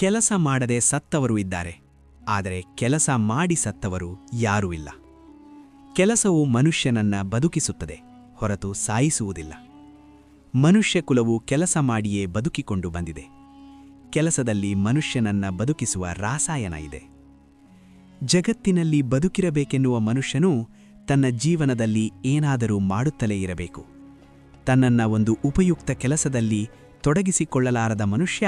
ಕೆಲಸ ಮಾಡದೆ ಸತ್ತವರು ಇದ್ದಾರೆ, ಆದರೆ ಕೆಲಸ ಮಾಡಿ ಸತ್ತವರು ಯಾರೂ ಇಲ್ಲ. ಕೆಲಸವು ಮನುಷ್ಯನನ್ನ ಬದುಕಿಸುತ್ತದೆ, ಹೊರತು ಸಾಯಿಸುವುದಿಲ್ಲ. ಮನುಷ್ಯ ಕುಲವು ಕೆಲಸ ಮಾಡಿಯೇ ಬದುಕಿಕೊಂಡು ಬಂದಿದೆ. ಕೆಲಸದಲ್ಲಿ ಮನುಷ್ಯನನ್ನ ಬದುಕಿಸುವ ರಾಸಾಯನ ಇದೆ. ಜಗತ್ತಿನಲ್ಲಿ ಬದುಕಿರಬೇಕೆನ್ನುವ ಮನುಷ್ಯನು ತನ್ನ ಜೀವನದಲ್ಲಿ ಏನಾದರೂ ಮಾಡುತ್ತಲೇ ಇರಬೇಕು. ತನ್ನನ್ನ ಒಂದು ಉಪಯುಕ್ತ ಕೆಲಸದಲ್ಲಿ ತೊಡಗಿಸಿಕೊಳ್ಳಲಾರದ ಮನುಷ್ಯ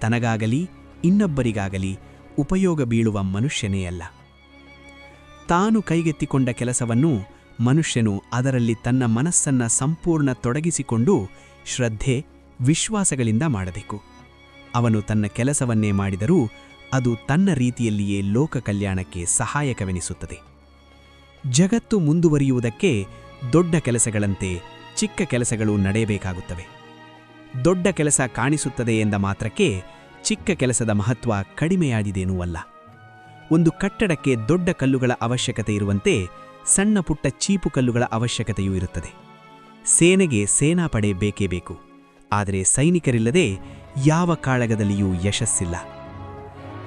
ತನಗಾಗಲಿ ಇನ್ನೊಬ್ಬರಿಗಾಗಲಿ ಉಪಯೋಗ ಬೀಳುವ ಮನುಷ್ಯನೇ ಅಲ್ಲ. ತಾನು ಕೈಗೆತ್ತಿಕೊಂಡ ಕೆಲಸವನ್ನು ಮನುಷ್ಯನು ಅದರಲ್ಲಿ ತನ್ನ ಮನಸ್ಸನ್ನ ಸಂಪೂರ್ಣ ತೊಡಗಿಸಿಕೊಂಡು ಶ್ರದ್ಧೆ, ವಿಶ್ವಾಸಗಳಿಂದ ಮಾಡಬೇಕು. ಅವನು ತನ್ನ ಕೆಲಸವನ್ನೇ ಮಾಡಿದರೂ ಅದು ತನ್ನ ರೀತಿಯಲ್ಲಿಯೇ ಲೋಕ ಕಲ್ಯಾಣಕ್ಕೆ ಸಹಾಯಕವೆನಿಸುತ್ತದೆ. ಜಗತ್ತು ಮುಂದುವರಿಯುವುದಕ್ಕೆ ದೊಡ್ಡ ಕೆಲಸಗಳಂತೆ ಚಿಕ್ಕ ಕೆಲಸಗಳು ನಡೆಯಬೇಕಾಗುತ್ತವೆ. ದೊಡ್ಡ ಕೆಲಸ ಕಾಣಿಸುತ್ತದೆ ಎಂದ ಮಾತ್ರಕ್ಕೆ ಚಿಕ್ಕ ಕೆಲಸದ ಮಹತ್ವ ಕಡಿಮೆಯಾದಿದೇನೂ ಅಲ್ಲ. ಒಂದು ಕಟ್ಟಡಕ್ಕೆ ದೊಡ್ಡ ಕಲ್ಲುಗಳ ಅವಶ್ಯಕತೆ ಇರುವಂತೆ ಸಣ್ಣ ಪುಟ್ಟ ಚೀಪು ಕಲ್ಲುಗಳ ಅವಶ್ಯಕತೆಯೂ ಇರುತ್ತದೆ. ಸೇನೆಗೆ ಸೇನಾಪಡೆ ಬೇಕೇ ಬೇಕು, ಆದರೆ ಸೈನಿಕರಿಲ್ಲದೆ ಯಾವ ಕಾಳಗದಲ್ಲಿಯೂ ಯಶಸ್ಸಿಲ್ಲ.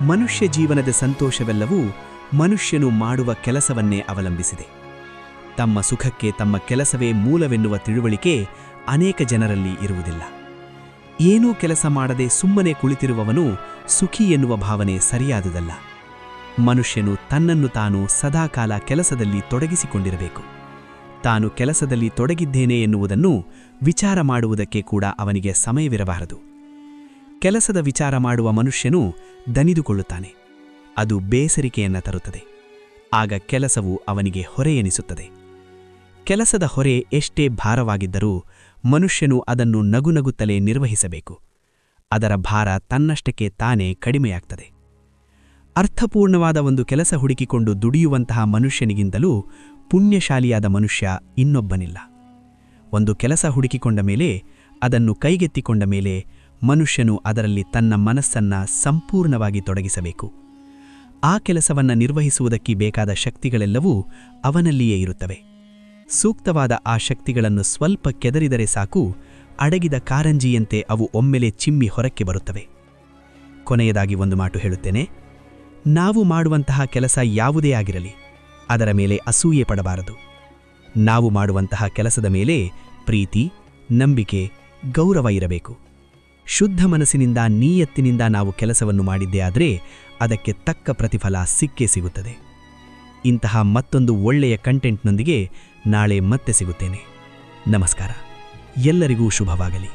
ಮನುಷ್ಯ ಜೀವನದ ಸಂತೋಷವೆಲ್ಲವೂ ಮನುಷ್ಯನು ಮಾಡುವ ಕೆಲಸವನ್ನೇ ಅವಲಂಬಿಸಿದೆ. ತಮ್ಮ ಸುಖಕ್ಕೆ ತಮ್ಮ ಕೆಲಸವೇ ಮೂಲವೆನ್ನುವ ತಿಳುವಳಿಕೆ ಅನೇಕ ಜನರಲ್ಲಿ ಇರುವುದಿಲ್ಲ. ಏನೂ ಕೆಲಸ ಮಾಡದೆ ಸುಮ್ಮನೆ ಕುಳಿತಿರುವವನು ಸುಖಿ ಎನ್ನುವ ಭಾವನೆ ಸರಿಯಾದುದಲ್ಲ. ಮನುಷ್ಯನು ತನ್ನನ್ನು ತಾನು ಸದಾಕಾಲ ಕೆಲಸದಲ್ಲಿ ತೊಡಗಿಸಿಕೊಂಡಿರಬೇಕು. ತಾನು ಕೆಲಸದಲ್ಲಿ ತೊಡಗಿದ್ದೇನೆ ಎನ್ನುವುದನ್ನು ವಿಚಾರ ಮಾಡುವುದಕ್ಕೆ ಕೂಡ ಅವನಿಗೆ ಸಮಯವಿರಬಾರದು. ಕೆಲಸದ ವಿಚಾರ ಮಾಡುವ ಮನುಷ್ಯನು ದಣಿದುಕೊಳ್ಳುತ್ತಾನೆ. ಅದು ಬೇಸರಿಕೆಯನ್ನು ತರುತ್ತದೆ. ಆಗ ಕೆಲಸವು ಅವನಿಗೆ ಹೊರೆ ಎನಿಸುತ್ತದೆ. ಕೆಲಸದ ಹೊರೆ ಎಷ್ಟೇ ಭಾರವಾಗಿದ್ದರೂ ಮನುಷ್ಯನು ಅದನ್ನು ನಗುನಗುತ್ತಲೇ ನಿರ್ವಹಿಸಬೇಕು. ಅದರ ಭಾರ ತನ್ನಷ್ಟಕ್ಕೆ ತಾನೇ ಕಡಿಮೆಯಾಗ್ತದೆ. ಅರ್ಥಪೂರ್ಣವಾದ ಒಂದು ಕೆಲಸ ಹುಡುಕಿಕೊಂಡು ದುಡಿಯುವಂತಹ ಮನುಷ್ಯನಿಗಿಂತಲೂ ಪುಣ್ಯಶಾಲಿಯಾದ ಮನುಷ್ಯ ಇನ್ನೊಬ್ಬನಿಲ್ಲ. ಒಂದು ಕೆಲಸ ಹುಡುಕಿಕೊಂಡ ಮೇಲೆ, ಅದನ್ನು ಕೈಗೆತ್ತಿಕೊಂಡ ಮೇಲೆ ಮನುಷ್ಯನು ಅದರಲ್ಲಿ ತನ್ನ ಮನಸ್ಸನ್ನ ಸಂಪೂರ್ಣವಾಗಿ ತೊಡಗಿಸಬೇಕು. ಆ ಕೆಲಸವನ್ನು ನಿರ್ವಹಿಸುವುದಕ್ಕೆ ಬೇಕಾದ ಶಕ್ತಿಗಳೆಲ್ಲವೂ ಅವನಲ್ಲಿಯೇ ಇರುತ್ತವೆ. ಸೂಕ್ತವಾದ ಆ ಶಕ್ತಿಗಳನ್ನು ಸ್ವಲ್ಪ ಕೆದರಿದರೆ ಸಾಕು, ಅಡಗಿದ ಕಾರಂಜಿಯಂತೆ ಅವು ಒಮ್ಮೆಲೆ ಚಿಮ್ಮಿ ಹೊರಕ್ಕೆ ಬರುತ್ತವೆ. ಕೊನೆಯದಾಗಿ ಒಂದು ಮಾತು ಹೇಳುತ್ತೇನೆ. ನಾವು ಮಾಡುವಂತಹ ಕೆಲಸ ಯಾವುದೇ ಆಗಿರಲಿ, ಅದರ ಮೇಲೆ ಅಸೂಯೆ ಪಡಬಾರದು. ನಾವು ಮಾಡುವಂತಹ ಕೆಲಸದ ಮೇಲೆ ಪ್ರೀತಿ, ನಂಬಿಕೆ, ಗೌರವ ಇರಬೇಕು. ಶುದ್ಧ ಮನಸ್ಸಿನಿಂದ, ನೀಯತ್ತಿನಿಂದ ನಾವು ಕೆಲಸವನ್ನು ಮಾಡಿದ್ದೇ ಆದರೆ ಅದಕ್ಕೆ ತಕ್ಕ ಪ್ರತಿಫಲ ಸಿಕ್ಕೇ ಸಿಗುತ್ತದೆ. ಇಂತಹ ಮತ್ತೊಂದು ಒಳ್ಳೆಯ ಕಂಟೆಂಟ್ನೊಂದಿಗೆ ನಾಳೆ ಮತ್ತೆ ಸಿಗುತ್ತೇನೆ. ನಮಸ್ಕಾರ. ಎಲ್ಲರಿಗೂ ಶುಭವಾಗಲಿ.